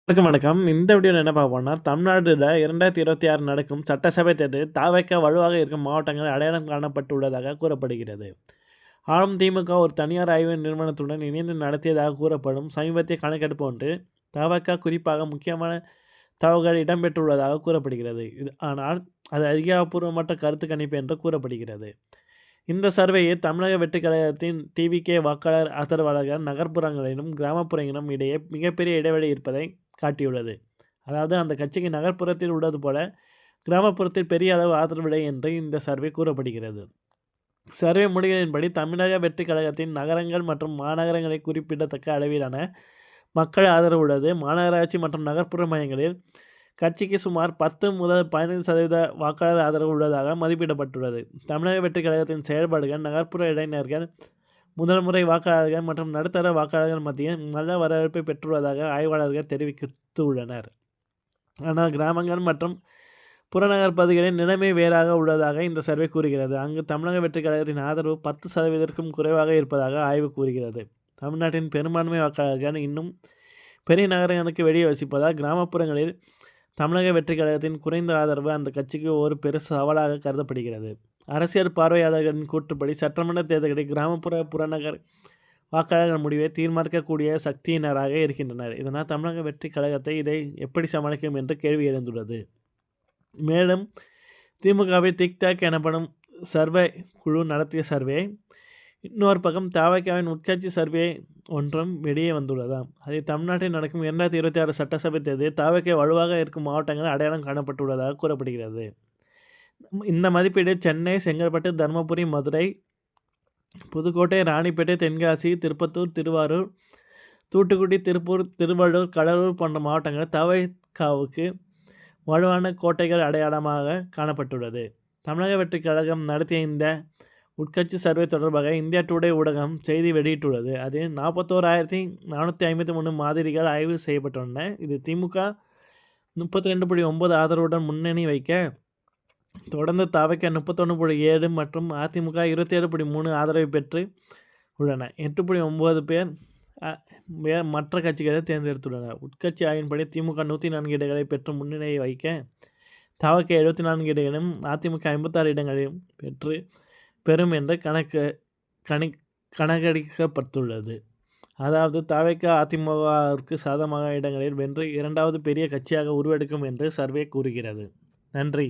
வணக்கம். இந்த வீடியோல என்ன பார்க்க போறோம்னா, தமிழ்நாடுல 2026 நடக்கும் சட்டசபை தேர்தலில் த.வெ.க. வலுவாக இருக்கும் மாவட்டங்கள் அடையாளம் காணப்பட்டுள்ளதாக கூறப்படுகிறது. ஆளும் திமுக ஒரு தனியார் ஆய்வு நிறுவனத்துடன் இணைந்து நடத்தியதாக கூறப்படும் சமீபத்திய கணக்கெடுப்பு ஒன்றில் த.வெ.க. குறிப்பாக முக்கியமான தகவல்கள் இடம்பெற்றுள்ளதாக கூறப்படுகிறது. ஆனால் அது அதிகாரப்பூர்வமற்ற கருத்து கணிப்பு என்று கூறப்படுகிறது. இந்த சர்வேயில் தமிழக வெற்றிக் கழகத்தின் டி.வி.கே. வாக்காளர் ஆதரவாளர்கள் நகர்ப்புறங்களிலும் கிராமப்புறங்களிலும் இடையே மிகப்பெரிய இடைவெளி இருப்பதை காட்டியுள்ளது. அதாவது அந்த கட்சிக்கு நகர்ப்புறத்தில் உள்ளது போல கிராமப்புறத்தில் பெரிய அளவு ஆதரவில்லை என்று இந்த சர்வே கூறப்படுகிறது. சர்வே முடிவுகளின்படி தமிழக வெற்றிக் கழகத்தின் நகரங்கள் மற்றும் மாநகரங்களை குறிப்பிடத்தக்க அளவிலான மக்கள் ஆதரவு உள்ளது. மாநகராட்சி மற்றும் நகர்ப்புற மையங்களில் கட்சிக்கு சுமார் 10 முதல் 15% வாக்காளர் ஆதரவு உள்ளதாக மதிப்பிடப்பட்டுள்ளது. தமிழக வெற்றிக் கழகத்தின் செயல்பாடுகள் நகர்ப்புற இளைஞர்கள், முதல் முறை வாக்காளர்கள் மற்றும் நடுத்தர வாக்காளர்கள் மத்தியில் நல்ல வரவேற்பை பெற்றுள்ளதாக ஆய்வாளர்கள் தெரிவித்துள்ளனர். ஆனால் கிராமங்கள் மற்றும் புறநகர் பகுதிகளில் நிலைமை வேறாக உள்ளதாக இந்த சர்வே கூறுகிறது. அங்கு தமிழக வெற்றிக் கழகத்தின் ஆதரவு 10%க்கும் குறைவாக இருப்பதாக ஆய்வு கூறுகிறது. தமிழ்நாட்டின் பெரும்பான்மை வாக்காளர்கள் இன்னும் பெரிய நகரங்களுக்கு வெளியே வசிப்பதால் கிராமப்புறங்களில் தமிழக வெற்றிக் கழகத்தின் குறைந்த ஆதரவு அந்த கட்சிக்கு ஒரு பெரு சவாலாக கருதப்படுகிறது. அரசியல் பார்வையாளர்களின் கூற்றுப்படி சட்டமன்ற தேர்தல்களில் கிராமப்புற புறநகர் வாக்காளர்கள் முடிவை தீர்மானிக்கக்கூடிய சக்தியினராக இருக்கின்றனர். இதனால் தமிழக வெற்றிக் கழகத்தை இதை எப்படி சமாளிக்கும் என்று கேள்வி எழுந்துள்ளது. மேலும் திமுகவில் திக்-தாக் எனப்படும் சர்வே குழு நடத்திய சர்வே, இன்னொரு பக்கம் த.வெ.க.வின் உட்கட்சி சர்வே ஒன்றும் வெளியே வந்துள்ளதாம். அதில் தமிழ்நாட்டில் நடக்கும் 2026 சட்டசபை தேர்தலில் த.வெ.க. வலுவாக இருக்கும் மாவட்டங்கள் அடையாளம் காணப்பட்டுள்ளதாக கூறப்படுகிறது. இந்த மதிப்பீடு சென்னை, செங்கல்பட்டு, தருமபுரி, மதுரை, புதுக்கோட்டை, ராணிப்பேட்டை, தென்காசி, திருப்பத்தூர், திருவாரூர், தூத்துக்குடி, திருப்பூர், திருவள்ளூர், கடலூர் போன்ற மாவட்டங்கள் த.வெ.க.வுக்கு வலுவான கோட்டைகள் அடையாளமாக காணப்பட்டுள்ளது. தமிழக வெற்றிக் கழகம் நடத்திய இந்த உட்கட்சி சர்வே தொடர்பாக இந்தியா டுடே ஊடகம் செய்தி வெளியிட்டுள்ளது. அதில் 41,453 மாதிரிகள் ஆய்வு செய்யப்பட்டுள்ளன. இது திமுக 32.9 ஆதரவுடன் முன்னணி வைக்க, தொடர்ந்து த.வெ.க. 31.7 மற்றும் அதிமுக 27.3 ஆதரவை பெற்று உள்ளன. 8.9 பேர் மற்ற கட்சிகளை தேர்ந்தெடுத்துள்ளனர். உட்கட்சி ஆய்வின்படி திமுக 104 இடங்களை பெற்று முன்னிலையை வைக்க, த.வெ.க. 74 இடங்களையும் அதிமுக 56 இடங்களையும் பெறும் என்று கணக்கெடுக்கப்பட்டுள்ளது. அதாவது த.வெ.க. அதிமுகவிற்கு சாதகமான இடங்களில் வென்று இரண்டாவது பெரிய கட்சியாக உருவெடுக்கும் என்று சர்வே கூறுகிறது. நன்றி.